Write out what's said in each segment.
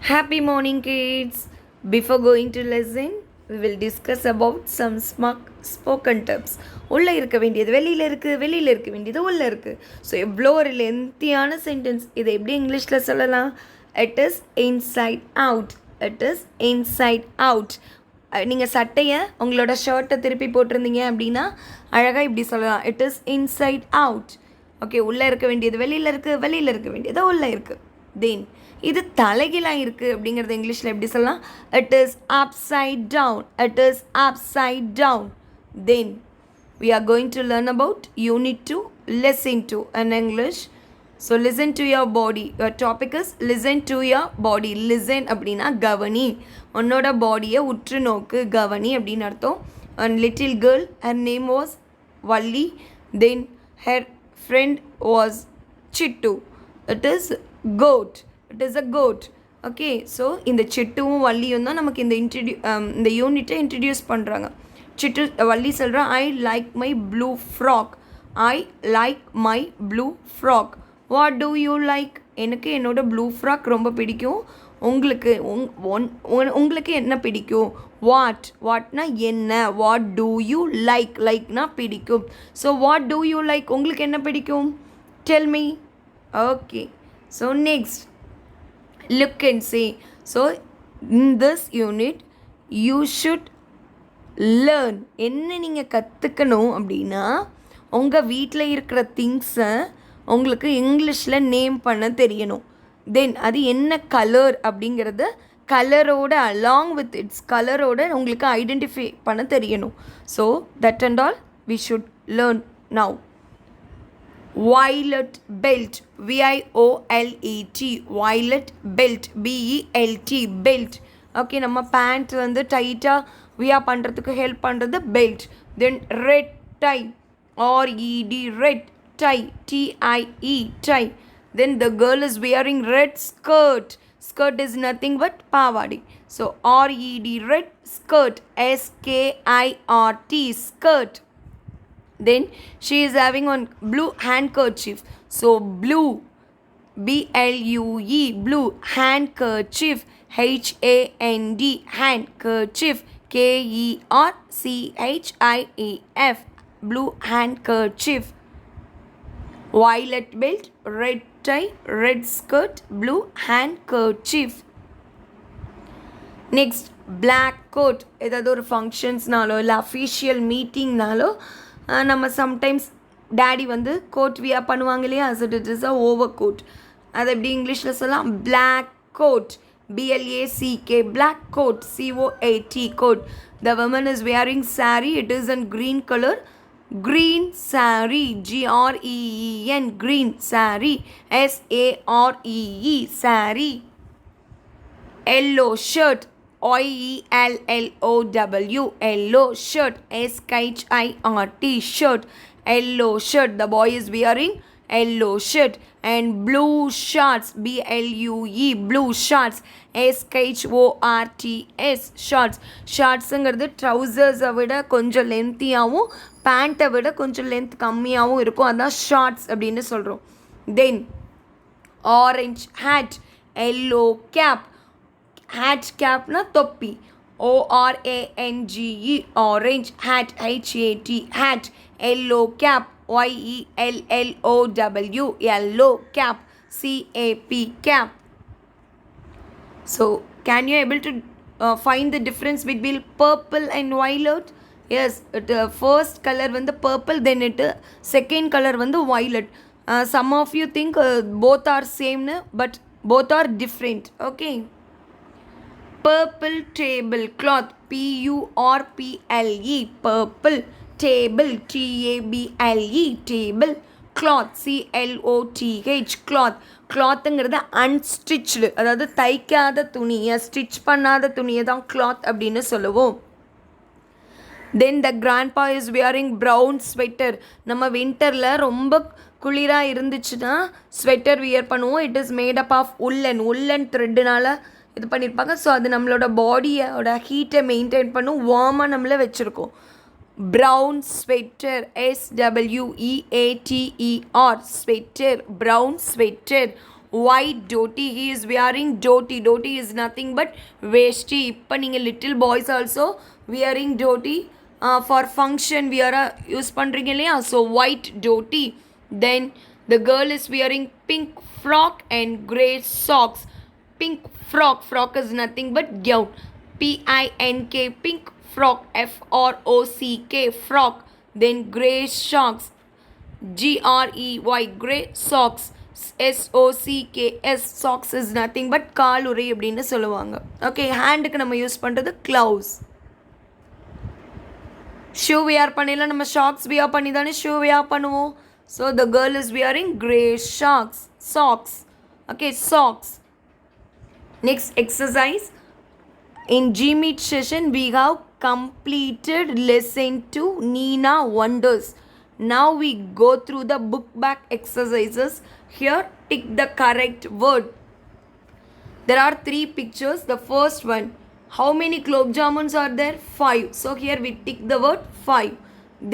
Happy morning, kids. Before going to lesson, we will discuss about some spoken terms. உள்ள இருக்க வேண்டியது வெளியில் இருக்குது, வெளியில் இருக்க வேண்டியது உள்ளே இருக்குது. ஸோ எவ்வளோ ஒரு லென்த்தியான சென்டென்ஸ். இதை எப்படி இங்கிலீஷில் சொல்லலாம்? It is inside out. It is inside out. நீங்கள் சட்டையை உங்களோட ஷர்ட்டை திருப்பி போட்டிருந்தீங்க அப்படின்னா அழகாக இப்படி சொல்லலாம். It is inside out. Okay, உள்ளே இருக்க வேண்டியது வெளியில் இருக்குது, வெளியில் இருக்க வேண்டியது உள்ளே இருக்குது. தென் இது தலைகீழாக இருக்குது அப்படிங்கிறது இங்கிலீஷில் எப்படி சொல்லலாம்? It is upside down. It is upside down. Then we are going to learn about unit 2 lesson 2 in English. So listen to your body. Your topic is listen to your body. Listen அப்படின்னா கவனி, உன்னோட பாடியை உற்று நோக்கு, கவனி அப்படின்னு அர்த்தம். And little girl, her name was Valli. Then her friend was Chittu. It is goat. It is a goat. Okay, so இந்த சிட்டுவும் வள்ளியும் தான் நமக்கு இந்த யூனிட்டை இன்ட்ரடியூஸ் பண்ணுறாங்க. சிட்டு வள்ளி சொல்கிறா, I like my blue frock. I like my blue frock. What do you like? எனக்கு என்னோட blue frock ரொம்ப பிடிக்கும். உங்களுக்கு உங்களுக்கு என்ன பிடிக்கும்? வாட்னா என்ன? What do you like? லைக்னா பிடிக்கும். So what do you like? உங்களுக்கு என்ன பிடிக்கும்? Tell me. Okay, so next look and say. So in this unit you should learn. என்ன நீங்கள் கற்றுக்கணும் அப்படின்னா, உங்கள் வீட்டில் இருக்கிற திங்ஸை உங்களுக்கு இங்கிலீஷில் நேம் பண்ண தெரியணும். தென் அது என்ன கலர் அப்படிங்கிறத கலரோட அலாங் வித் இட்ஸ் கலரோட உங்களுக்கு ஐடென்டிஃபை பண்ண தெரியணும். So that and all we should learn now. Violet belt. VIOLET. Violet belt. BELT. belt. Okay, நம்ம பேண்ட் வந்து டைட்டாக வியா பண்ணுறதுக்கு ஹெல்ப் பண்ணுறது belt. Then red tie. RED. Red tie. TIE. Tie. Then the girl is wearing red skirt. Skirt is nothing but பாவாடி. So RED. Red skirt. SKIRT. Skirt. Then she is having on blue handkerchief. So blue, BLUE, blue handkerchief. HAND, handkerchief. KERCHIEF, blue handkerchief. Violet belt, red tie, red skirt, blue handkerchief. Next, black coat. ஏதாவது ஒரு ஃபங்க்ஷன்ஸ்னாலோ இல்லை official மீட்டிங்னாலோ நம்ம sometimes daddy வந்து code wear பண்ணுவாங்க இல்லையா? So it is a over coat. அது எப்படி இங்கிலீஷில் சொல்லலாம்? Black coat. BLACK, black coat. COAT, coat. The woman is wearing saree. It is in green color. Green saree. GREEN, green saree. SAREE, saree. Yellow shirt. YELLOW, yellow shirt. SKIRT, shirt. Yellow shirt. The boy is wearing yellow shirt. And blue shorts. BLUE, blue shorts. SHORTS, shorts. ஷார்ட்ஸுங்கிறது ட்ரௌசர்ஸை விட கொஞ்சம் லென்த்தியாகவும் பேண்ட்டை விட கொஞ்சம் length கம்மியாகவும் இருக்கும். அதான் shorts அப்படின்னு சொல்கிறோம். Then orange hat. Yellow cap. Hat கேப்னா தொப்பி. ORANGE, orange hat. HAT, hat. Yellow cap. YELLOW, yellow cap. CAP, cap. So can you able to find the difference between purple and violet? Yes, first color வந்து purple, then second color வந்து violet. Some of you think both are same, but both are different. Okay. Purple table cloth. PURPLE, purple. Table, TABLE, table. Cloth, CLOTH, cloth. கிளாத்துங்கிறது unstitched, அதாவது தைக்காத துணியை, stitch பண்ணாத துணியை தான் cloth அப்படின்னு சொல்லுவோம். Then the grandpa is wearing brown sweater. நம்ம வின்டரில் ரொம்ப குளிராக இருந்துச்சுன்னா ஸ்வெட்டர் வியர் பண்ணுவோம். It is made up of woollen த்ரெட்டுனால் இது பண்ணியிருப்பாங்க. ஸோ அது நம்மளோட பாடியோட ஹீட்டை மெயின்டைன் பண்ணும், வார்மாக நம்மளை வச்சுருக்கோம். Brown sweater. SWEATER, sweater. Brown sweater. white dhoti. He is wearing dhoti. Dhoti is nothing but veshti. இப்போ நீங்கள் little boys also wearing dhoti for function wear use பண்ணுறீங்க இல்லையா? So white dhoti. Then the girl is wearing pink frock and grey socks. Pink frock. Frock is nothing but gown. Pink. Pink frock. FROCK. Frock. Then grey socks. GREY. Grey socks. SOCKS. Socks is nothing but காலுறை அப்படின்னு சொல்லுவாங்க. Okay, ஹேண்டுக்கு நம்ம use பண்ணுறது gloves. Shoe wear பண்ணிடலாம். நம்ம shocks wear பண்ணி தானே shoe wear பண்ணுவோம். So the girl is wearing grey socks. Okay, socks. Next exercise. In GMeet session, we have completed lesson 2 Nina Wonders. Now we go through the book back exercises. Here, tick the correct word. There are 3 pictures. The first one, how many gulab jamuns are there? 5. So here we tick the word 5.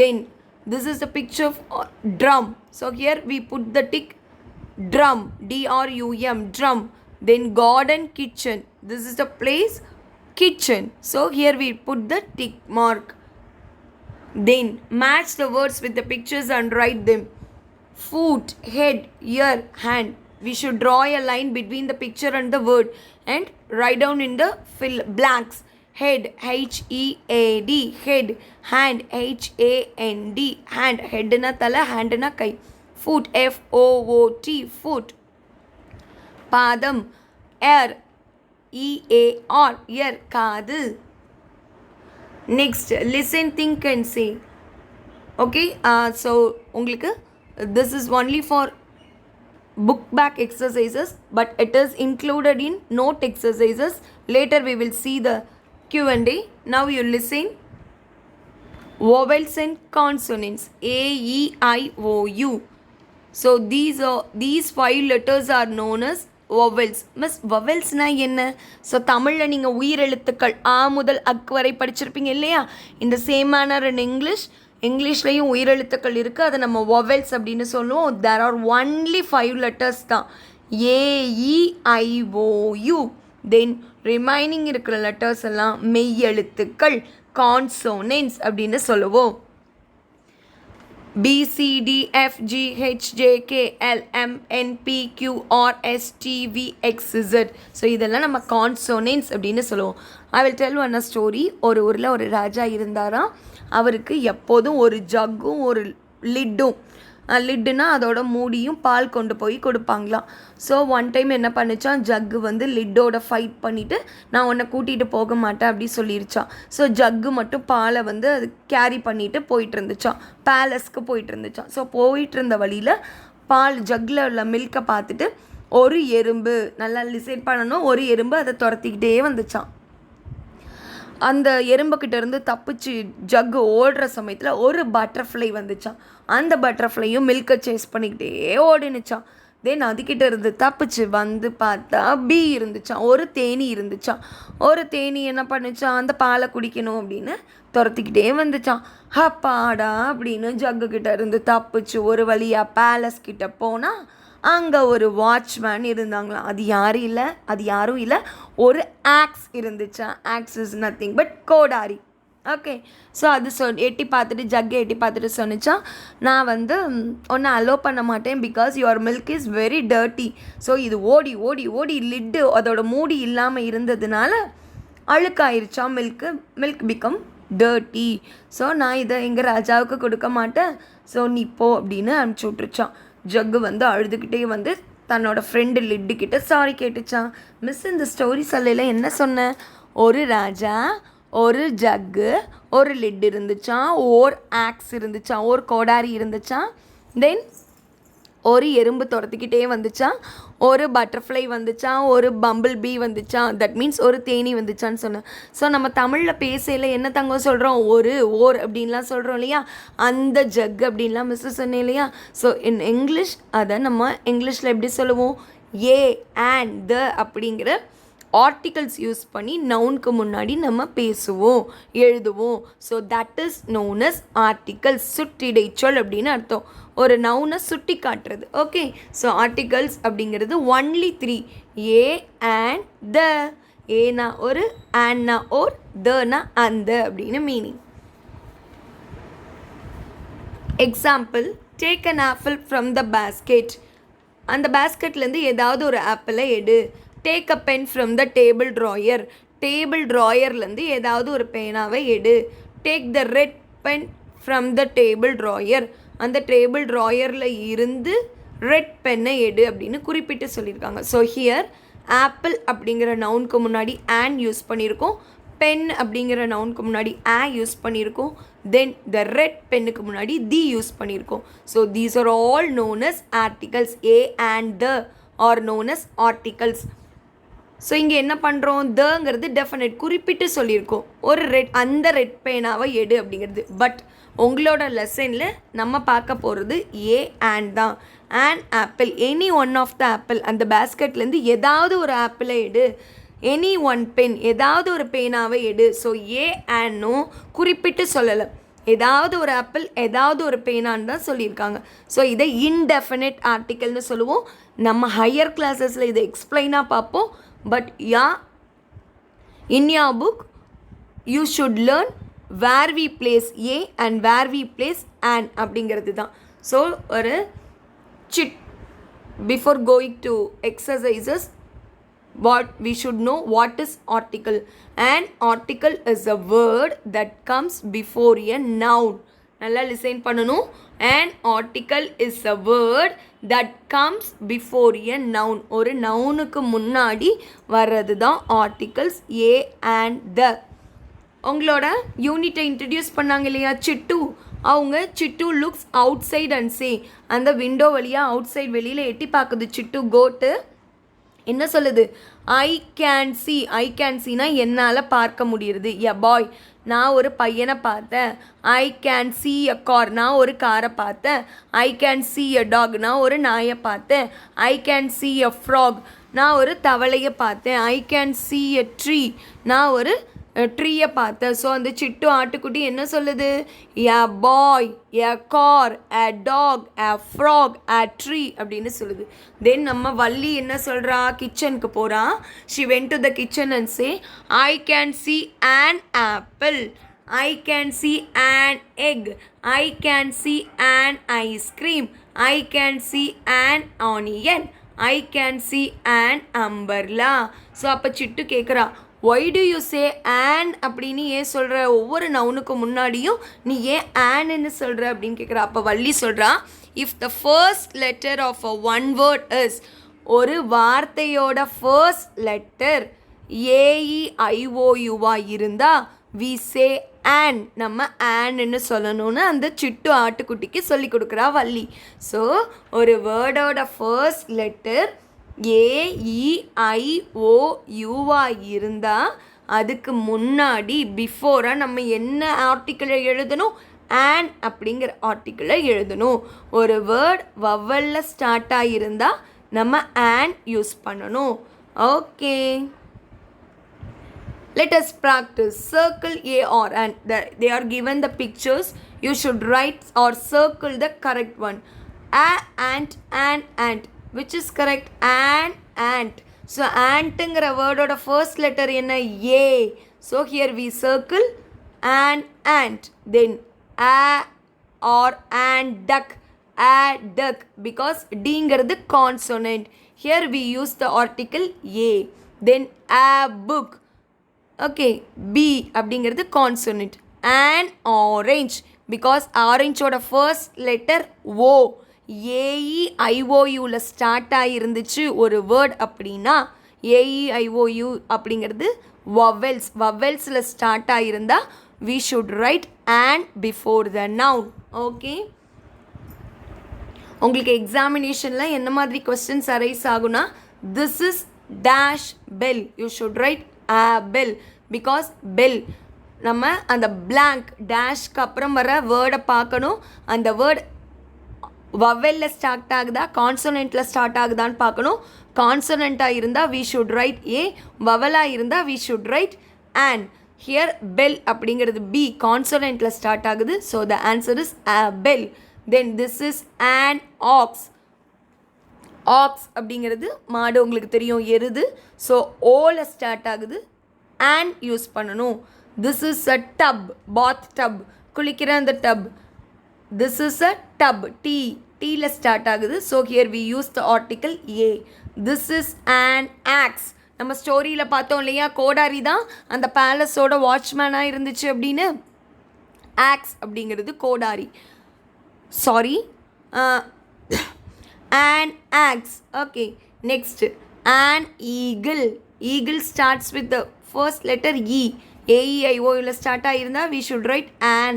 Then this is the picture of drum. So here we put the tick drum. DRUM. Drum. Then garden, kitchen. This is the place, kitchen. So here we put the tick mark. Then match the words with the pictures and write them. Foot, head, ear, hand. We should draw a line between the picture and the word and write down in the blanks. Head, HEAD. Head. Hand, HAND. Hand. Head na tala, hand na kai. Foot, FOOT. Foot. Padam, air, EAR, ear, காது. Next, listen, think and say. Okay, so உங்களுக்கு this is only for book back exercises, but it is included in note exercises. Later we will see the Q&A. Now you listen. Vowels and consonants. AEIOU. So these 5 letters are known as vowels. Miss வவல்ஸ்னால் என்ன? So தமிழில் நீங்கள் உயிரெழுத்துக்கள் ஆ முதல் அக் வரை படிச்சிருப்பீங்க இல்லையா? இந்த சேம் மேனர் இன் இங்கிலீஷ்லேயும் உயிரெழுத்துக்கள் இருக்குது. அதை நம்ம வவல்ஸ் அப்படின்னு சொல்லுவோம். தேர் ஆர் ஒன்லி 5 லெட்டர்ஸ் தான். AEIOU. தென் ரிமைனிங் இருக்கிற லெட்டர்ஸ் எல்லாம் மெய் எழுத்துக்கள், கான்சோனன்ஸ் அப்படின்னு சொல்லுவோம். BCDFGHJKLMNPQRSTVXZ. ஸோ இதெல்லாம் நம்ம கான்சோனன்ஸ் அப்படின்னு சொல்லுவோம். I will tell one a story. ஒரு ஊரில் ஒரு ராஜா இருந்தாராம். அவருக்கு எப்போதும் ஒரு ஜக்கும் ஒரு லிட்டுனா அதோட மூடியும் பால் கொண்டு போய் கொடுப்பாங்களாம். ஸோ ஒன் டைம் என்ன பண்ணிச்சான், ஜக்கு வந்து லிட்டோட ஃபைட் பண்ணிவிட்டு நான் உன்னை கூட்டிகிட்டு போக மாட்டேன் அப்படி சொல்லிருச்சான். ஸோ ஜக்கு மட்டும் பாலை வந்து அது கேரி பண்ணிவிட்டு போயிட்டு இருந்துச்சான், பேலஸ்க்கு போயிட்டு இருந்துச்சான். ஸோ போயிட்டு இருந்த வழியில் பால் ஜக்கில் உள்ள மில்கை பார்த்துட்டு ஒரு எறும்பு, நல்லா லிசைட் பண்ணணும், ஒரு எறும்பு அதை துரத்திக்கிட்டே வந்துச்சான். அந்த எறும்புக்கிட்ட இருந்து தப்பிச்சு ஜக்கு ஓடுற சமயத்தில் ஒரு பட்டர்ஃப்ளை வந்துச்சான். அந்த பட்டர்ஃப்ளையும் மில்கை சேஸ் பண்ணிக்கிட்டே ஓடினுச்சான். தென் அதுக்கிட்ட இருந்து தப்பிச்சு வந்து பார்த்தா பீ இருந்துச்சான், ஒரு தேனி இருந்துச்சான். ஒரு தேனி என்ன பண்ணுச்சான், அந்த பாலை குடிக்கணும் அப்படின்னு துரத்திக்கிட்டே வந்துச்சான். அப்பாடா அப்படின்னு ஜக்குக்கிட்ட இருந்து தப்பிச்சு ஒரு வழியாக பேலஸ் கிட்ட போனால் அங்கே ஒரு வாட்ச்மேன் இருந்தாங்களாம். அது யாரும் இல்லை, ஒரு ஆக்ஸ் இருந்துச்சான். ஆக்ஸ் இஸ் நத்திங் பட் கோடாரி. ஓகே, ஸோ அது எட்டி பார்த்துட்டு சொன்னிச்சான், நான் வந்து ஒன்று அலோ பண்ண மாட்டேன், because your milk is very dirty. So இது ஓடி ஓடி ஓடி லிட்டு அதோட மூடி இல்லாமல் இருந்ததுனால அழுக்காயிருச்சான் மில்க் பிகம் டர்ட்டி. ஸோ நான் இதை எங்கள் ராஜாவுக்கு கொடுக்க மாட்டேன், ஸோ நீ போ அப்படின்னு அனுப்பிச்சி விட்ருச்சான். ஜக்கு வந்து அழுதுகிட்டே வந்து தன்னோட ஃப்ரெண்டு லிட்டுக்கிட்ட சாரி கேட்டுச்சான். மிஸ் இந்த ஸ்டோரி சொல்லல என்ன சொன்னேன், ஒரு ராஜா, ஒரு ஜக்கு, ஒரு லிட் இருந்துச்சான், ஒரு ஆக்ஸ் இருந்துச்சான், ஒரு கோடாரி இருந்துச்சான், தென் ஒரு எறும்பு துரத்திக்கிட்டே வந்துச்சான், ஒரு பட்டர்ஃப்ளை வந்துச்சான், ஒரு பம்பிள் பீ வந்துச்சான், தட் மீன்ஸ் ஒரு தேனி வந்துச்சான்னு சொன்னேன். ஸோ நம்ம தமிழில் பேசையில் என்ன தங்கம் சொல்கிறோம், ஓர் அப்படின்லாம் சொல்கிறோம் இல்லையா, அந்த ஜக் அப்படின்லாம் மிஸ்ஸு சொன்னேன் இல்லையா. ஸோ இன் இங்கிலீஷ் அதை நம்ம இங்கிலீஷில் எப்படி சொல்லுவோம், ஏ அண்ட் த அப்படிங்கிற ஆர்டிகல்ஸ் யூஸ் பண்ணி நவுனுக்கு முன்னாடி நம்ம பேசுவோம், எழுதுவோம். So that is known as articles. சுட்டிடைச்சொல் அப்படின்னு அர்த்தம். ஒரு நவுனை சுட்டி காட்டுறது. ஓகே, ஸோ ஆர்டிகல்ஸ் அப்படிங்கிறது ஒன்லி 3, ஏ அண்ட் த. ஏனா ஒரு, ஆன்னா ஓர், தனா அந்த அப்படின்னு meaning. Example, take an apple from the basket. அந்த பேஸ்கெட்லேருந்து ஏதாவது ஒரு ஆப்பிளை எடு. Take a pen from the table drawer. Table ட்ராயர்லேருந்து ஏதாவது ஒரு பேனாவை எடு. Take the red pen from the table drawer. அந்த டேபிள் ட்ராயரில் இருந்து ரெட் பென்னை எடு அப்படின்னு குறிப்பிட்டு சொல்லியிருக்காங்க. ஸோ ஹியர் ஆப்பிள் அப்படிங்கிற நவுனுக்கு முன்னாடி ஆன் யூஸ் பண்ணியிருக்கோம். பென் அப்படிங்கிற நவுனுக்கு முன்னாடி யூஸ் பண்ணியிருக்கோம். தென் த ரெட் பென்னுக்கு முன்னாடி தி யூஸ் பண்ணியிருக்கோம். So these are all known as articles. A and the are known as articles. So இங்கே என்ன பண்ணுறோம், தங்கிறது டெஃபினட் குறிப்பிட்டு சொல்லியிருக்கோம். ஒரு அந்த ரெட் பேனாவை எடு அப்படிங்கிறது. பட் உங்களோட லெசனில் நம்ம பார்க்க போகிறது ஏ அண்ட் தான். An apple, any one of the apple. அந்த பேஸ்கெட்லேருந்து ஏதாவது ஒரு ஆப்பிளை எடு. எனி ஒன் பென், ஏதாவது ஒரு பேனாவை எடு. ஸோ ஏ அண்ட்னும் குறிப்பிட்டு சொல்லலை. ஏதாவது ஒரு ஆப்பிள், ஏதாவது ஒரு பேனான்னு தான் சொல்லியிருக்காங்க. ஸோ இதை இன்டெஃபினட் ஆர்டிக்கல்னு சொல்லுவோம். நம்ம ஹையர் கிளாஸஸில் இதை எக்ஸ்பிளைனாக பார்ப்போம். But in your book you should learn where we place a and where we place an அப்படிங்கிறது தான். ஸோ ஒரு before going to exercises, what we should know, what is article. An article is a word that comes before a noun. நல்லா listen பண்ணணும். An article is a word that comes before a noun. ஒரு நவுனுக்கு முன்னாடி வர்றது தான் articles. A and the. உங்களோட யூனிட்டை introduce பண்ணாங்க இல்லையா சிட்டு. அவங்க Chittu looks outside and say. அந்த விண்டோ வழியாக அவுட் சைட் வெளியில் எட்டி பார்க்குது சிட்டு. கோட்டு என்ன சொல்லுது, I can see. I can சினா என்னால் பார்க்க முடியுது. எ பாய், நான் ஒரு பையனை பார்த்தேன். I can see a car. நான் ஒரு காரை பார்த்தேன். I can see a dog. நான் ஒரு நாயை பார்த்தேன். I can see a frog. நான் ஒரு தவளையை பார்த்தேன். I can see a tree. நான் ஒரு ட்ரீயை பார்த்தேன். ஸோ அந்த சிட்டு ஆட்டுக்குட்டி என்ன சொல்லுது, a boy, a car, a dog, a frog, a tree அப்படின்னு சொல்லுது. தென் நம்ம வள்ளி என்ன சொல்கிறா, கிச்சனுக்கு போகிறா. She went to the kitchen and say, I can see an apple. I can see an egg. I can see an ice cream. I can see an onion. I can see an umbrella. So அப்போ சிட்டு கேட்குறா, why do you say an அப்படின்னு ஏன் சொல்கிற, ஒவ்வொரு நவுனுக்கு முன்னாடியும் நீ ஏன் ஆன்னு சொல்கிற அப்படின்னு கேட்குறா. அப்போ வள்ளி சொல்கிறா, if the first letter of a one word is, ஒரு வார்த்தையோட ஃபர்ஸ்ட் லெட்டர் AEIOUவா இருந்தால் வி சே ஆன், நம்ம ஆன்னு சொல்லணும்னு அந்த சிட்டு ஆட்டுக்குட்டிக்கு சொல்லி கொடுக்குறா வள்ளி. ஸோ ஒரு வேர்டோட ஃபர்ஸ்ட் லெட்டர் AEIOUவா இருந்தால் அதுக்கு முன்னாடி பிஃபோராக நம்ம என்ன ஆர்டிக்கிளை எழுதணும், ஆன் அப்படிங்கிற ஆர்டிக்கிளை எழுதணும். ஒரு வேர்ட் வவ்வலில் ஸ்டார்ட் ஆகியிருந்தால் நம்ம ஆன் யூஸ் பண்ணணும். Okay, let us practice. Circle A or and. They are given the pictures. You should write or circle the correct one. A ant, an ant. Which is correct? An ant. So antங்கிற வேர்டோட first letter என்ன, A. So here we circle an ant. Then a or an duck. A duck because Dங்கிறது consonant. Here we use the article A. Then a book. Okay, B அப்படிங்கிறது consonant. an orange because ஆரஞ்சோட first letter O. AEIOUவில் start ஆகிருந்துச்சு ஒரு word அப்படின்னா AEIOU அப்படிங்கிறது vowels. வவெல்ஸில் start ஆகிருந்தா we should write an before the noun. Okay, உங்களுக்கு எக்ஸாமினேஷனில் என்ன மாதிரி கொஸ்டின்ஸ் அரைஸ் ஆகுனா, this is dash bell. You should write a bell because bell. நம்ம அந்த blank டேஷ்க்கு அப்புறம் வர வேர்டை பார்க்கணும். அந்த வேர்ட் வவெல்லில் ஸ்டார்ட் ஆகுதா கான்சோனண்ட்டில் ஸ்டார்ட் ஆகுதான்னு பார்க்கணும். கான்சோனண்ட்டாக இருந்தால் வி ஷுட் ரைட் ஏ, வவலாக இருந்தால் we should write an. Here bell அப்படிங்கிறது பி, கான்சோனண்ட்டில் ஸ்டார்ட் ஆகுது. So the answer is bell. Then this is an ox. Ox அப்படிங்கிறது மாடு, உங்களுக்கு தெரியும் எருது. ஸோ ஓல ஸ்டார்ட் ஆகுது, அண்ட் யூஸ் பண்ணணும். This is a tub, bath tub, குளிக்கிற அந்த tub. This is a tub, டீல ஸ்டார்ட் ஆகுது. So here we use the article a. This is an axe. நம்ம ஸ்டோரியில் பார்த்தோம் இல்லையா, கோடாரி தான் அந்த பேலஸோட வாட்ச்மேனாக இருந்துச்சு அப்படின்னு. ஆக்ஸ் அப்படிங்கிறது கோடாரி. Sorry, an axe. Okay, next, an eagle. Eagle starts with the first letter E. A-E-I-O ல ஸ்டார்ட் ஆகிருந்தா we should write an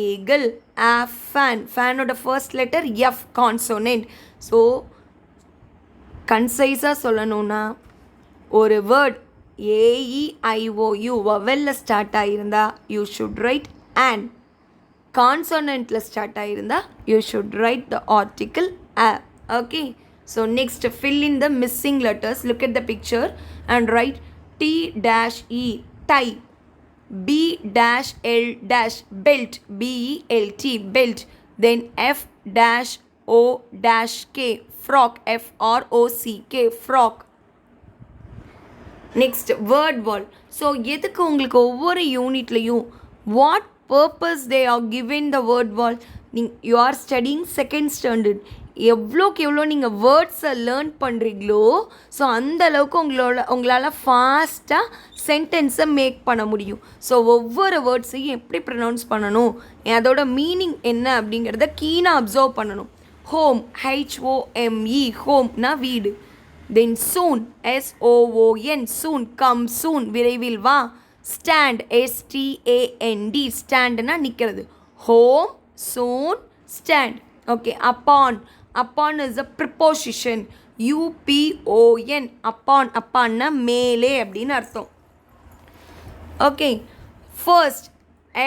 eagle. A fan. Fan ஓட first letter F consonant. So கன்சைஸாக சொல்லணும்னா ஒரு வேர்ட் AEIOU வவெல்ல start ஆகிருந்தா you should write an. கான்சோனண்ட்டில் start ஆகிருந்தா you should write the article a. Okay, so next, fill in the missing letters. Look at the picture and write T-E, tie. B-L- belt, B-E-L-T, belt. Then F-O-K, frock, F-R-O-C-K, frock. Next, word wall. So எதுக்கு உங்களுக்கு ஒவ்வொரு யூனிட்லேயும் what purpose they are given the word wall. You are studying second standard. எவ்வளோக்கு எவ்வளோ நீங்கள் வேர்ட்ஸை learn பண்ணுறீங்களோ so அந்த அளவுக்கு உங்களால் ஃபாஸ்ட்டாக சென்டென்ஸை மேக் பண்ண முடியும். ஸோ ஒவ்வொரு வேர்ட்ஸையும் எப்படி ப்ரொனவுன்ஸ் பண்ணணும், அதோட மீனிங் என்ன அப்படிங்கிறத கீனாக அப்சர்வ் பண்ணணும். ஹோம், HOME, ஹோம்னா வீடு. தென் சூன், SOON, சூன், கம் சூன், விரைவில் வா. ஸ்டாண்ட், STAND, ஸ்டாண்ட்னா நிற்கிறது. Home, soon, stand. Okay, upon, upon is a preposition. UPON, upon, அப்பான்னா மேலே அப்படின்னு அர்த்தம். ஓகே, ஃபர்ஸ்ட்,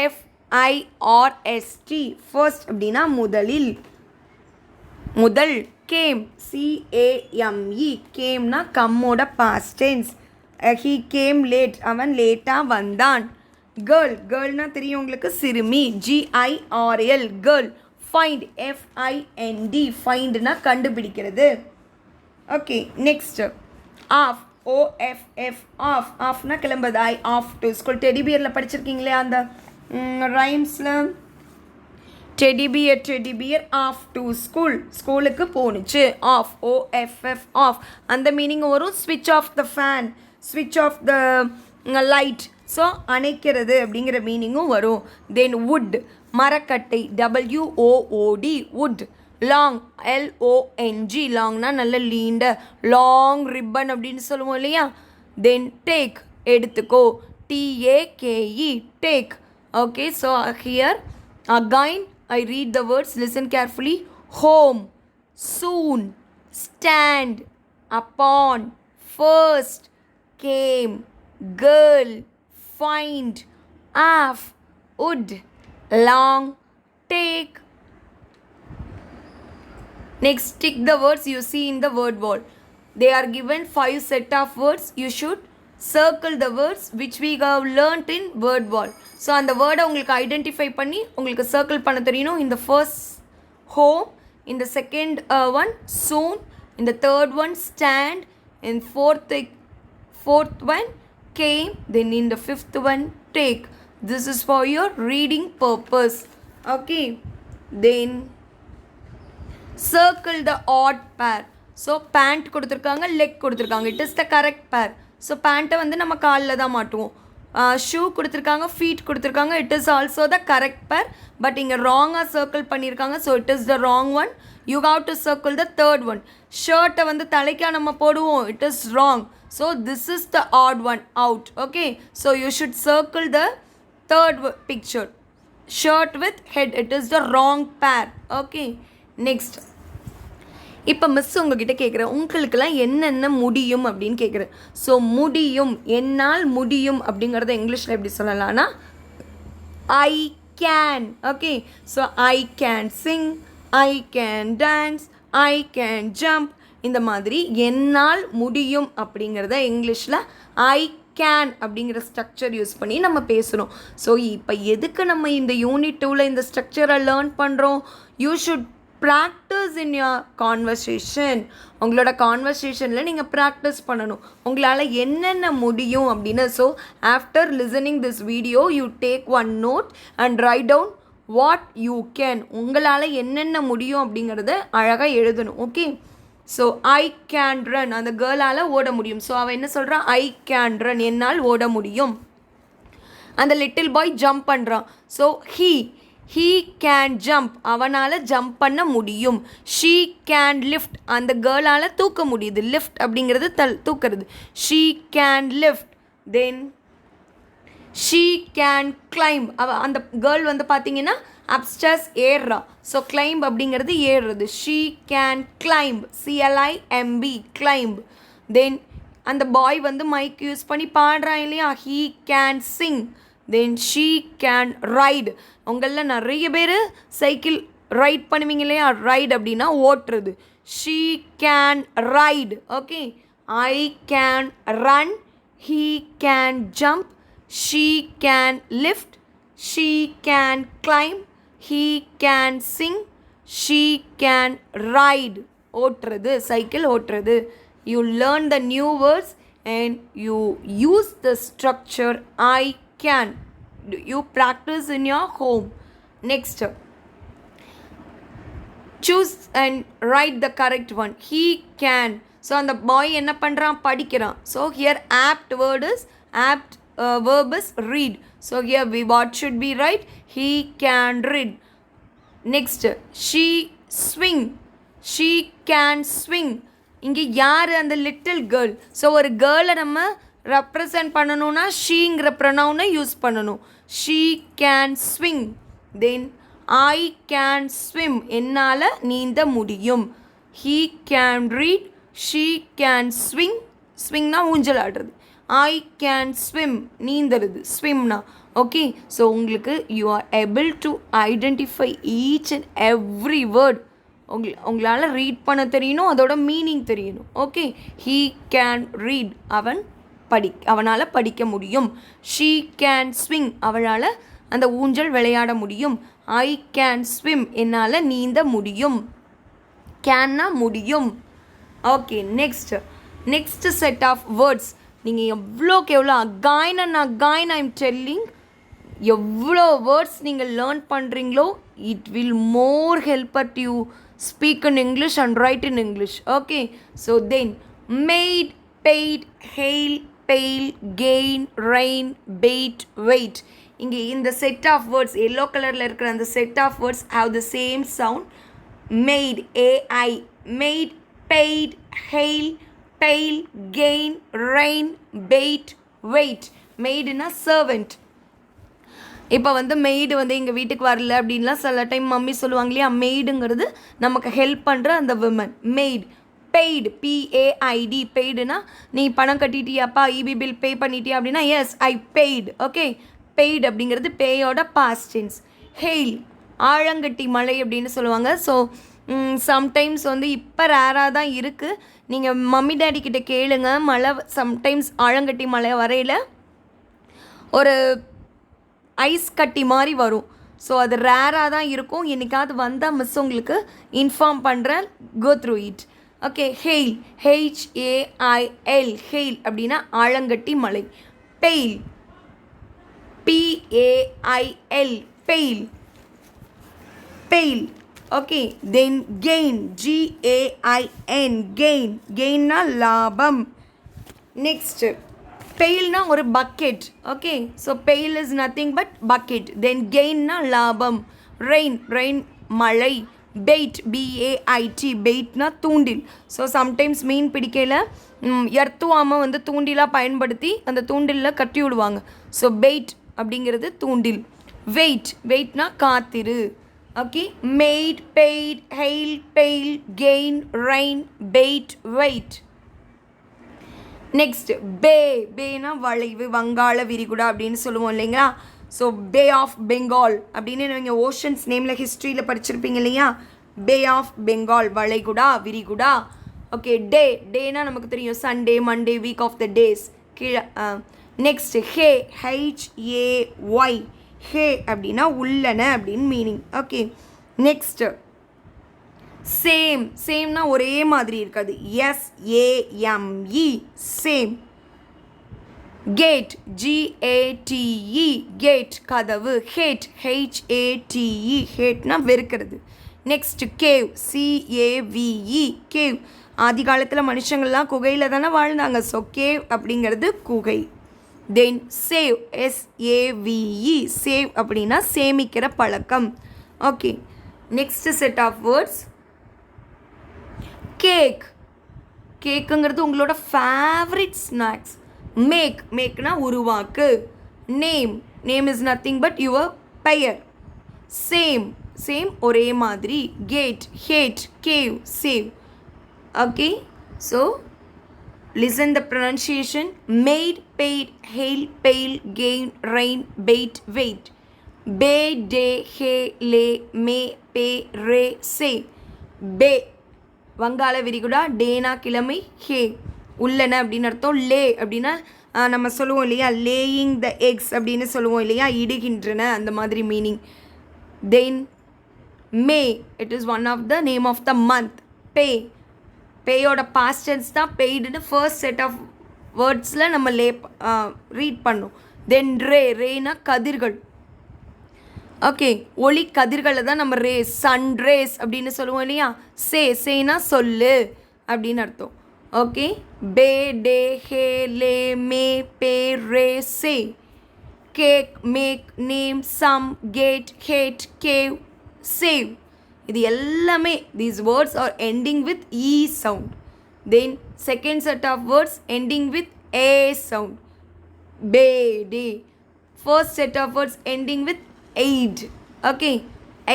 FIRST, ஃபர்ஸ்ட் அப்படின்னா முதலில், முதல். Game, CAME, கேம்னா கம்மோட past tense. He came late, அவன் லேட்டாக வந்தான். கேர்ள், கேர்ள்னா தெரியும் உங்களுக்கு, சிறுமி. GIRL, girl. ஃபைண்ட், FIND, ஃபைண்ட்னா கண்டுபிடிக்கிறது. Okay, next, of, OFF, of, ஆஃப்னா கிளம்புது. I off to school. டெடிபியரில் படிச்சிருக்கீங்களே அந்த ரைம்ஸில், டெடிபியர் ஆஃப் டு ஸ்கூல், ஸ்கூலுக்கு போணுச்சு. Of, OFF, of. அந்த மீனிங் வரும். ஸ்விட்ச் ஆஃப் த ஃபேன், ஸ்விட்ச் ஆஃப் த லைட், ஸோ அணைக்கிறது அப்படிங்கிற மீனிங்கும் வரும். தென் வுட், மரக்கட்டை, WOOD, வுட். லாங், LONG, லாங்னா நல்ல லீண்ட, லாங் ரிப்பன் அப்படின்னு சொல்லுவோம் இல்லையா. தென் டேக், எடுத்துக்கோ, TAKE, take. Okay, so here again I read the words, listen carefully. Home, soon, stand, upon, first, came, girl, find, off, wood, long, take. Next, tick the words you see in the word wall. They are given 5 set of words. You should circle the words which we have learnt in word wall. So அந்த வேர்டை உங்களுக்கு identify பண்ணி உங்களுக்கு circle பண்ண தெரியணும். இந்த first home, இந்த second one soon, இந்த third one stand, in fourth one came, then in the fifth one take. This is for your reading purpose. Okay, then circle the odd pair. So pant கொடுத்துருக்காங்க, leg கொடுத்துருக்காங்க. It is the correct pair. So பேண்ட்டை வந்து நம்ம காலில் தான் மாட்டுவோம். Shoe கொடுத்துருக்காங்க, feet கொடுத்துருக்காங்க. It is also the correct pair. But இங்கே ராங்காக சர்க்கிள் பண்ணியிருக்காங்க. So it is the wrong one. You have to circle the third one. ஷர்ட்டை வந்து தலைக்கா நம்ம போடுவோம். It is wrong. So this is the odd one out. Okay, so you should circle the third picture. Shirt with head, it is the wrong pair. Okay, next. இப்போ miss உங்ககிட்ட கேட்குறேன், உங்களுக்கெல்லாம் என்னென்ன முடியும் அப்படின்னு கேட்குறேன். ஸோ முடியும், என்னால் முடியும் அப்படிங்கிறத இங்கிலீஷில் எப்படி சொல்லலாம்னா I can. Okay, so I can Singh, I can dance, I can jump. இந்த மாதிரி என்னால் முடியும் அப்படிங்கிறத இங்கிலீஷில் ஐ கேன் அப்படிங்கிற ஸ்ட்ரக்சர் யூஸ் பண்ணி நம்ம பேசுகிறோம். ஸோ இப்போ எதுக்கு நம்ம இந்த யூனிட் 2ல் இந்த ஸ்ட்ரக்சரை லேர்ன் பண்ணுறோம்? You should practise in your conversation. உங்களோட கான்வர்சேஷனில் நீங்கள் ப்ராக்டிஸ் பண்ணணும் உங்களால் என்னென்ன முடியும் அப்படின்னு. So after listening this video you take one note and write down what you can. உங்களால் என்னென்ன முடியும் அப்படிங்கிறத அழகாக எழுதணும். Okay, so I can run, அந்த கேர்ளால் ஓட முடியும். ஸோ அவள் என்ன சொல்கிறான்? ஐ கேன் ரன், என்னால் ஓட முடியும். அந்த லிட்டில் பாய் ஜம்ப் பண்ணுறான். ஸோ ஹீ கேன் ஜம்ப், அவனால் ஜம்ப் பண்ண முடியும். ஷீ கேன் லிஃப்ட், அந்த கேர்ளால் தூக்க முடியுது. லிஃப்ட் அப்படிங்கிறது தூக்கிறது. She can lift. Then she can climb, அந்த கேர்ள் வந்து பார்த்தீங்கன்னா அப்ஸ்டர்ஸ் ஏறுறா. ஸோ கிளைம்ப் அப்படிங்கிறது ஏறுறது. She can climb, CLIMB, climb. Then அந்த பாய் வந்து மைக் யூஸ் பண்ணி பாடுறான் இல்லையா? He can sing. Then she can ride. உங்களில் நிறைய பேர் சைக்கிள் ரைட் பண்ணுவீங்க இல்லையா? ரைடு அப்படின்னா ஓட்டுறது. She can ride. Okay, I can run, he can jump, she can lift, she can climb, he can sing, she can ride. ஓட்டுறது, cycle ஓட்டுறது. You learn the new words and you use the structure I can. You practice in your home. Next, choose and write the correct one. He can. So அந்த பாய் என்ன பண்ணுறான்? படிக்கிறான். So here apt verb is read. So here what should be right? He can read. Next, she swing. She can swing. இங்கே யார்? அந்த little girl. So ஒரு கேர்ளை நம்ம represent பண்ணணும்னா ஷீங்கிற ப்ரொனவுனை யூஸ் பண்ணணும். She can swing. Then I can swim, என்னால் நீந்த முடியும். He can read, she can swing. ஸ்விங்னா ஊஞ்சல் ஆடுறது. ஐ கேன் ஸ்விம், நீந்தறது, ஸ்விம்னா. ஓகே, ஸோ உங்களுக்கு you are able to identify each and every word. உங்களால் ரீட் பண்ண தெரியணும், அதோட மீனிங் தெரியணும். ஓகே, ஹீ கேன் ரீட், அவனால் படிக்க முடியும். ஷீ கேன் ஸ்விங், அவளால் அந்த ஊஞ்சல் விளையாட முடியும். ஐ கேன் ஸ்விம், என்னால் நீந்த முடியும். கேன்னா முடியும். Okay, next set of words. நீங்கள் எவ்வளோக்கு எவ்வளோ அகைன் ஐம் டெல்லிங், எவ்வளோ வேர்ட்ஸ் நீங்கள் லேர்ன் பண்ணுறீங்களோ it will more help at you speak in English and write in English. Okay, so then maid, paid, hail, pail, gain, rain, bait, wait. இங்கே இந்த set of words yellow கலரில் இருக்கிற அந்த set of words have the same sound. Maid, AI, maid, paid, hail, pail, gain, rain, bait, wait. மெய்டுனா servant. இப்போ வந்து maid வந்து எங்கள் வீட்டுக்கு வரல அப்படின்லாம் சில டைம் மம்மி சொல்லுவாங்க இல்லையா? மெய்டுங்கிறது நமக்கு ஹெல்ப் பண்ணுற அந்த விமன். மெய்டு. பெய்டு, PAID, பெய்டுனா நீ பணம் கட்டிட்டியாப்பா, EB பில் பே பண்ணிட்டியா அப்படின்னா எஸ் ஐ பெய்டு. ஓகே, பெய்டு அப்படிங்கிறது பேயோட பாஸ்ட் டென்ஸ். ஹெயில், ஆழங்கட்டி மழை அப்படின்னு சொல்லுவாங்க. ஸோ சம்டைம்ஸ் வந்து இப்போ ரேராக தான் இருக்குது. நீங்கள் மம்மி டேடி கிட்டே கேளுங்க, மழை சம்டைம்ஸ் ஆழங்கட்டி மழை வரையில் ஒரு ஐஸ் கட்டி மாதிரி வரும். ஸோ அது ரேராக தான் இருக்கும். என்றைக்காவது வந்தால் மிஸ் உங்களுக்கு இன்ஃபார்ம் பண்ணுறேன். Go through it. Okay, hail, HAIL, hail அப்படின்னா ஆழங்கட்டி மலை. Pail, PAIL, pail, pail. Okay, then gain, GAIN, gain, கெயின்னா லாபம். நெக்ஸ்ட்டு பெயில்னா ஒரு bucket. Okay, so pail is nothing but bucket. Then கெயின்னா லாபம். ரெயின் மழை. பெய்ட், BAIT, பெய்ட்னா தூண்டில். ஸோ சம்டைம்ஸ் மீன் பிடிக்கையில் எர்த்துவாமல் வந்து தூண்டிலாக பயன்படுத்தி அந்த தூண்டிலில் கட்டி விடுவாங்க. ஸோ பெய்ட் அப்படிங்கிறது தூண்டில். வெயிட்னா காத்திரு. Okay, maid, paid, hail, pail, gain, rain, bait, wait. Next பேனா வளைவு, வங்காள விரிகுடா அப்படின்னு சொல்லுவோம் இல்லைங்களா? ஸோ பே ஆஃப் பெங்கால் அப்படின்னு நீங்கள் ஓஷன்ஸ் நேமில் ஹிஸ்ட்ரியில் படிச்சிருப்பீங்க இல்லையா? பே ஆஃப் பெங்கால் வளைகுடா விரிகுடா. ஓகே, டேனா நமக்கு தெரியும் Sunday Monday week of the days கீழே. நெக்ஸ்ட் ஹே, HAY, ஹே அப்படின்னா உள்ளன அப்படின்னு மீனிங். ஓகே, நெக்ஸ்ட்டு சேம்னா ஒரே மாதிரி இருக்காது, SAME same. Gate, GATE gate கதவு. ஹேட், HATE ஹேட்னா வெறுக்கிறது. Next cave, CAVE cave. ஆதி காலத்தில் மனுஷங்கள்லாம் குகையில் தானே வாழ்ந்தாங்க. ஸோ கேவ் அப்படிங்கிறது குகை. தென் சேவ், SAVE சேவ் அப்படின்னா சேமிக்கிற பழக்கம். Okay, next set of words கேக்குங்கிறது உங்களோட ஃபேவரட் ஸ்நாக்ஸ். மேக்னா உருவாக்கு. Name is nothing but your பெயர். சேம் ஒரே மாதிரி. Gate, hate, cave, save. Okay, so listen the pronunciation. Made, paid, hail, pale, gain, rain, bait, wait. Bay, day, hay, lay, may, pay, ray, say. Bay வங்காள விரிகுடா. டேனா கிழமை. ஹே உள்ளன அப்படின்னு அர்த்தம். லே அப்படின்னா நம்ம சொல்லுவோம் இல்லையா, லேயிங் த எக்ஸ் அப்படின்னு சொல்லுவோம் இல்லையா, இடுகின்றன அந்த மாதிரி meaning. Then May, it is one of the name of the month. பேயோட பாஸ்ட் டென்ஸ் தான் பெய்டுன்னு ஃபர்ஸ்ட் செட் ஆஃப் வேர்ட்ஸில் நம்ம ரீட் பண்ணோம். தென் ரேனா கதிர்கள். ஓகே, ஒளி கதிர்களை தான் நம்ம சன் ரேஸ் அப்படின்னு சொல்லுவோம் இல்லையா. சேனா சொல்லு அப்படின்னு அர்த்தம். Okay, pay, day, hay, lay, may, bay, ray, say. Cake, make, name, same, gate, hate, cave, save. இது எல்லாமே these words are ending with E sound. Then second set of words ending with A sound. Day. First set of words ending with aid. Okay,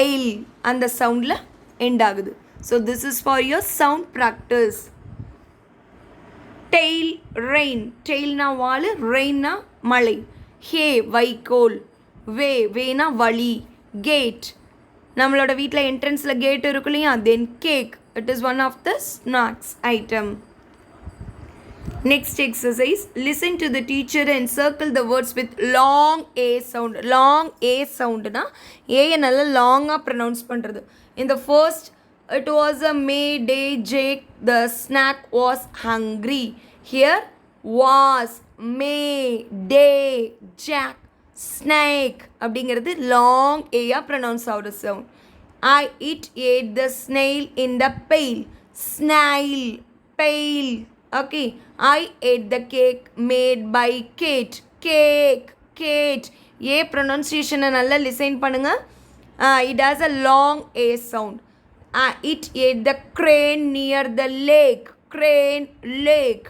ail and the sound la end ஆகுது. So this is for your sound practice. Tail, rain. Tail na wall, rain na மழை. Hay, வைக்கோல். வேனா வழி. Gate, நம்மளோட வீட்டில் என்ட்ரன்ஸில் gate இருக்கும் இல்லையா. Then cake, it is one of the snacks item. Next exercise, listen to the teacher and circle the words with long A sound. Long A சவுண்டுனா ஏயை நல்லா லாங்காக ப்ரொனவுன்ஸ் பண்ணுறது. இந்த first, it was a May day Jake the snack was hungry. Here was, May, day, Jack, snake அப்படிங்கிறது long ஏயா pronounce ஆகிற sound. it ate the snail in the pail. Snail, pail. Okay, I ate the cake made by Kate. Kate. ஏ ப்ரொனன்சியேஷனை நல்லா listen பண்ணுங்க. It has a long A sound. It ate the crane near the lake. Crane, lake.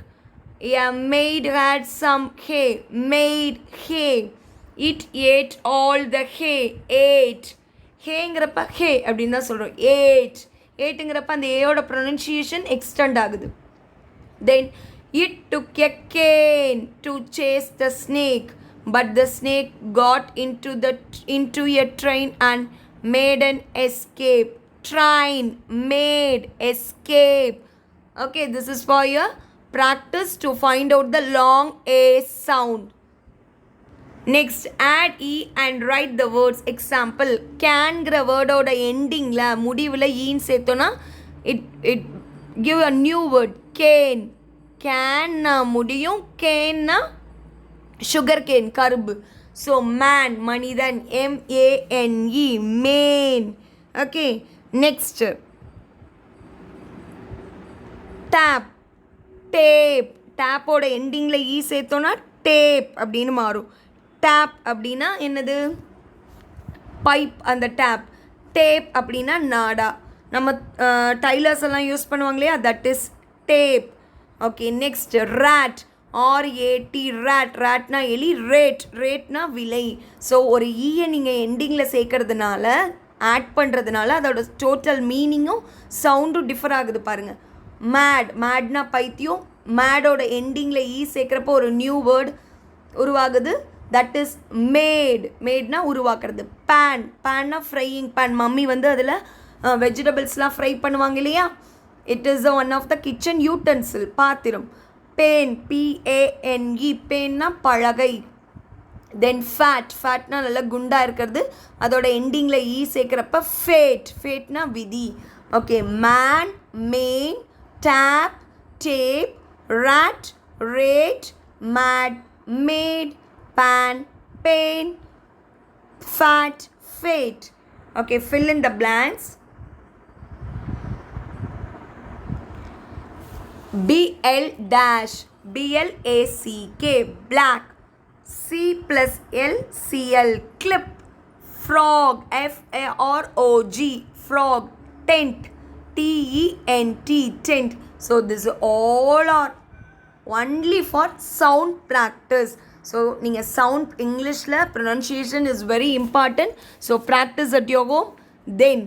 A maid had some hay. Maid, hay. It ate all the hay. Ate. ஹேங்கிறப்ப ஹே அப்படின்னு தான் சொல்கிறோம். ஏட்டுங்கிறப்ப அந்த ஏயோட pronunciation extend ஆகுது. தென் it took a cane to chase the snake, but the snake got into a train and made an escape. Train, made, escape. Okay, this is for your practice to find out the long A sound. Next, add E and write the words. Example, canங்கிற வேர்டோட எண்டிங்கில் முடிவில் ஈன்னு சேர்த்தோன்னா it give a new word. cane. கேன்னா முடியும், கேன்னா sugar cane கரும்பு. So man மனிதன், MANE mane. Okay, next tap, tap. டேப்போட எண்டிங்கில் E சேர்த்தோன்னா tape அப்படின்னு மாறும். டேப் அப்படின்னா என்னது, பைப். அந்த டேப். டேப் அப்படின்னா நாடா. நம்ம டைலர்ஸ் எல்லாம் யூஸ் பண்ணுவாங்க இல்லையா, that is tape. Okay, next rat, RAT rat. ரேட்னா எலி. ரேட்னா விலை. ஸோ ஒரு ஈயை நீங்கள் எண்டிங்கில் சேர்க்கறதுனால, ஆட் பண்ணுறதுனால அதோட டோட்டல் மீனிங்கும் சவுண்டும் டிஃபர் ஆகுது பாருங்கள். மேட்னா பைத்தியம். மேடோட எண்டிங்கில் ஈ சேர்க்குறப்போ ஒரு நியூ வேர்டு உருவாகுது. தட் இஸ் மேட்னா உருவாக்குறது. பேன்னா ஃப்ரையிங் பேன். மம்மி வந்து அதில் வெஜிடபிள்ஸ்லாம் ஃப்ரை பண்ணுவாங்க இல்லையா. It is one of the kitchen utensil, பாத்திரம். பேன், PANE, பேன்னா பலகை. தென் ஃபேட்னா நல்லா குண்டாக இருக்கிறது, அதோட எண்டிங்கில் சேர்க்குறப்ப ஃபேட்னா விதி. Okay, man, main, tap, tape, rat, rate, mat, mate, pan, pain, fat, fate. Okay, fill in the blanks. BL dash, BLACK, black. C+L, CL, clip. Frog, FROG, frog. Tent, TENT, tent. So this all are only for sound practice. So நீங்கள் sound இங்கிலீஷில் pronunciation is very important. So practice at your home. Then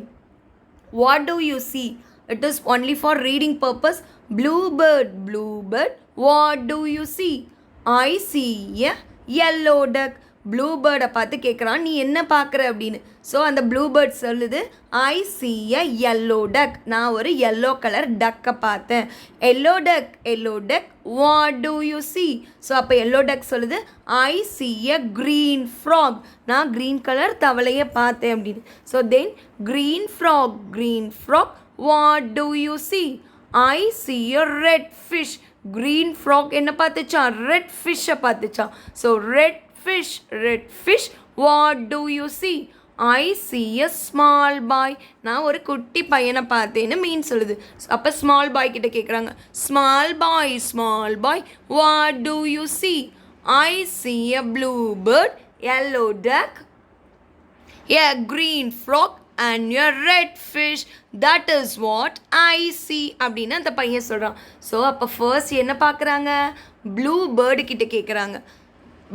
what to you see? It is only for reading purpose. Bluebird, what to you see? I see a yellow duck. ப்ளூபேர்டை பார்த்து கேட்குறான், நீ என்ன பார்க்குற அப்படின்னு. So அந்த Bluebird சொல்லுது, I see a yellow duck. நான் ஒரு yellow கலர் டக்கை பார்த்தேன். yellow duck, what do you see? So அப்போ yellow duck சொல்லுது, I see a green frog. நான் க்ரீன் கலர் தவளையை பார்த்தேன் அப்படின்னு. So then green frog, what do you see? I see a red fish. green frog என்ன பார்த்துச்சான்? red fish-ஐ பார்த்துச்சான். So red fish, what do you see? I see a small boy. நான் ஒரு குட்டி பையனை பார்த்தேன்னு மீன் சொல்லுது. அப்போ ஸ்மால் பாய் கிட்ட கேட்குறாங்க, small boy, what do you see? I see a bluebird, yellow duck, a green frog and a red fish. That is what I see அப்படின்னு அந்த பையன் சொல்கிறான். ஸோ அப்போ ஃபர்ஸ்ட் என்ன பார்க்குறாங்க? ப்ளூ பேர்டு கிட்ட கேட்குறாங்க.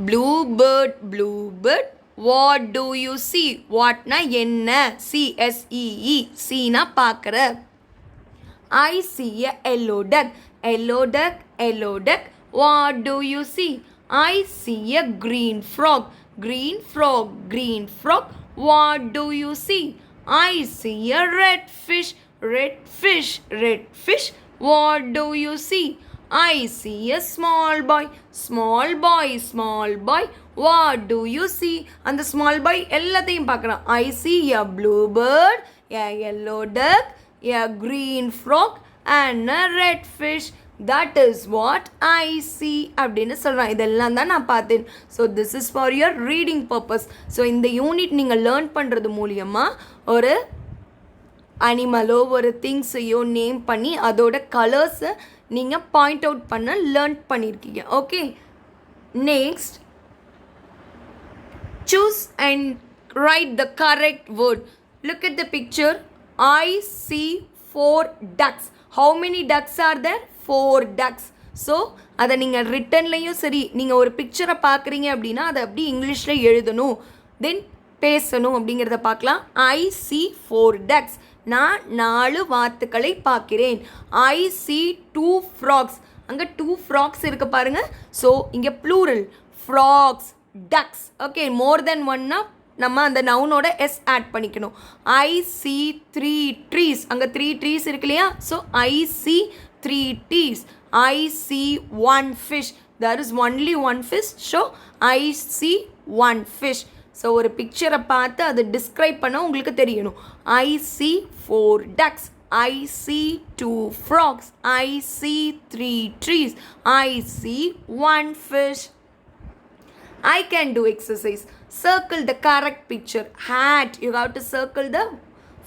Bluebird, what do you see? Whatனா என்ன? CSEE, சீனா பார்க்குற. I see a yellow duck, what do you see? I see a green frog, what do you see? I see a red fish, what do you see? I see a small boy, what do you see? அந்த small boy எல்லாத்தையும் பார்க்குறான். I see a bluebird, a yellow duck, a green frog and a red fish. That is what I see அப்படின்னு சொல்கிறான். இதெல்லாம் தான் நான் பார்த்தேன். So this is for your reading purpose. So இந்த யூனிட் நீங்கள் லேர்ன் பண்ணுறது மூலியமாக ஒரு அனிமலோ ஒரு திங்ஸையோ நேம் பண்ணி அதோட கலர்ஸை நீங்கள் பாயிண்ட் அவுட் பண்ண லேர்ன் பண்ணியிருக்கீங்க. Okay, next choose and write the correct word. Look at the picture. I see 4 ducks. How many ducks are there? 4 ducks. So அதை நீங்கள் ரிட்டன்லையும் சரி, நீங்கள் ஒரு பிக்சரை பார்க்குறீங்க அப்படின்னா அதை அப்படி இங்கிலீஷில் எழுதணும், தென் பேசணும் அப்படிங்கிறத பார்க்கலாம். I see 4 ducks. நான் 4 வாத்துக்களை பார்க்கிறேன். I see 2 frogs. அங்கே 2 frogs இருக்க பாருங்க. ஸோ இங்கே ப்ளூரல், frogs, ducks. ஓகே, மோர் தென் ஒன்னா நம்ம அந்த நவுனோட எஸ் ஆட் பண்ணிக்கணும். I see 3 trees. அங்கே 3 trees இருக்கு இல்லையா? So I see 3 trees. I see 1 fish. There is only 1 fish. So I see 1 fish. So ஒரு பிக்சரை பார்த்து அதை டிஸ்கிரைப் பண்ண உங்களுக்கு தெரியணும். I see 4 ducks. I see 2 frogs. I see 3 trees. I see 1 fish. I can do exercise. Circle the correct picture. Hat, you have to circle the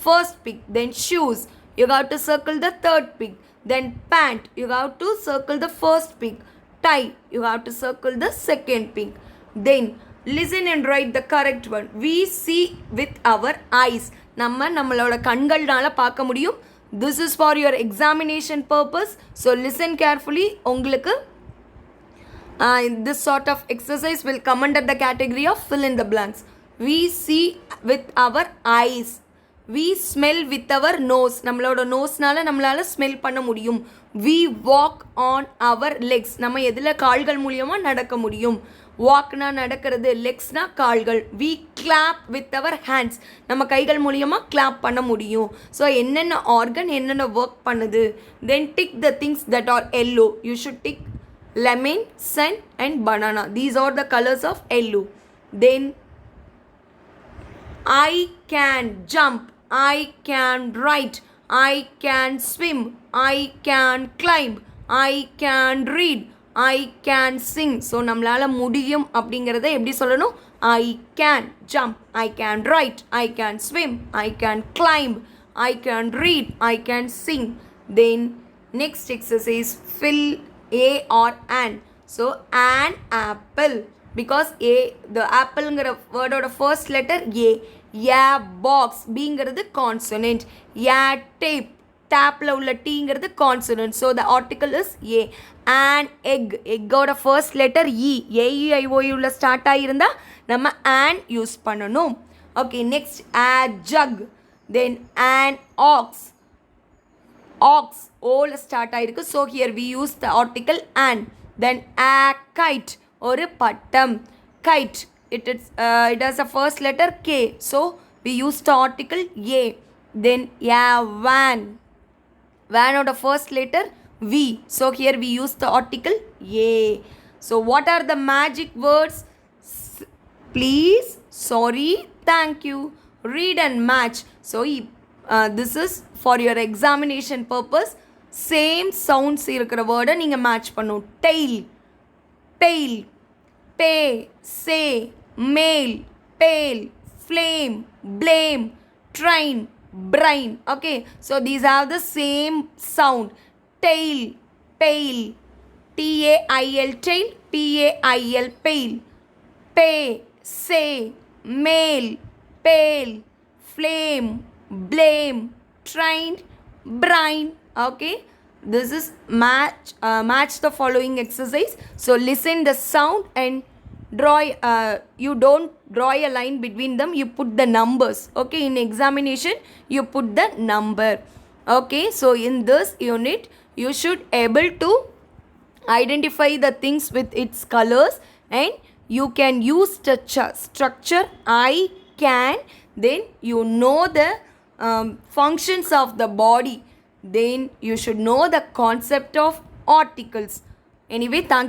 first pic. Then shoes, you have to circle the third pic. Then pant, you have to circle the first pic. Tie, you have to circle the second pic. Then listen and write the correct one. We see with our eyes. நம்மளோட கண்கள்னால பார்க்க முடியும். This is for your examination purpose. So listen carefully. உங்களுக்கு this sort of exercise will come under the category of fill in the blanks. We see with our eyes. we smell with our nose. நம்மளோட நோஸ்னால நம்மளால smell பண்ண முடியும். we walk on our legs. நம்ம எதில் கால்கள் மூலியமாக நடக்க முடியும். வாக்னா நடக்கிறது, லெக்ஸ்னா கால்கள். we clap with our hands. நம்ம கைகள் மூலியமாக கிளாப் பண்ண முடியும். ஸோ என்னென்ன ஆர்கன் என்னென்ன ஒர்க் பண்ணுது. then tick the things that are yellow. you should tick lemon, sun and banana. These are the colors of yellow. then I can jump, I can write, I can swim, I can climb, I can read, I can sing. So நம்மளால் முடியும் அப்படிங்கிறத எப்படி சொல்லணும்? I can jump, I can write, I can swim, I can climb, I can read, I can sing. then next exercise, fill a or an. so an apple, because a the appleங்கிற வேர்டோட first letter a. a box, bங்கிறது consonant. a tape, டேப்பில் உள்ள டீங்கிறது consonant. So the article is a. an egg, எக்கோட first letter E. AEIOU உள்ள start ஆகியிருந்தால் நம்ம an யூஸ் பண்ணணும். Okay, next a jug. then an ox, ox ஓல ஸ்டார்ட் ஆகிருக்கு. So here we use the article an. then a kite, ஒரு பட்டம். kite, it has a first letter K, so we use the article A. then van, van oda first letter V, so here we use the article A. so what are the magic words? please, sorry, thank you, read and match. so this is for your examination purpose. same sounds இருக்கிற வேர்டை நீங்கள் match பண்ணும். tail, tail, pay, say, mail, pale, flame, blame, train, brain. okay, so these have the same sound. tail, pale, tail, tail, pal, pale. pay, say, mail, pale, flame, blame, train, brain. okay, this is match the following exercise. so listen the sound and draw. You don't draw a line between them, you put the numbers. okay, in examination you put the number. okay, so in this unit you should able to identify the things with its colors, and you can use the structure I can. then you know the functions of the body. then you should know the concept of articles. anyway, thank you.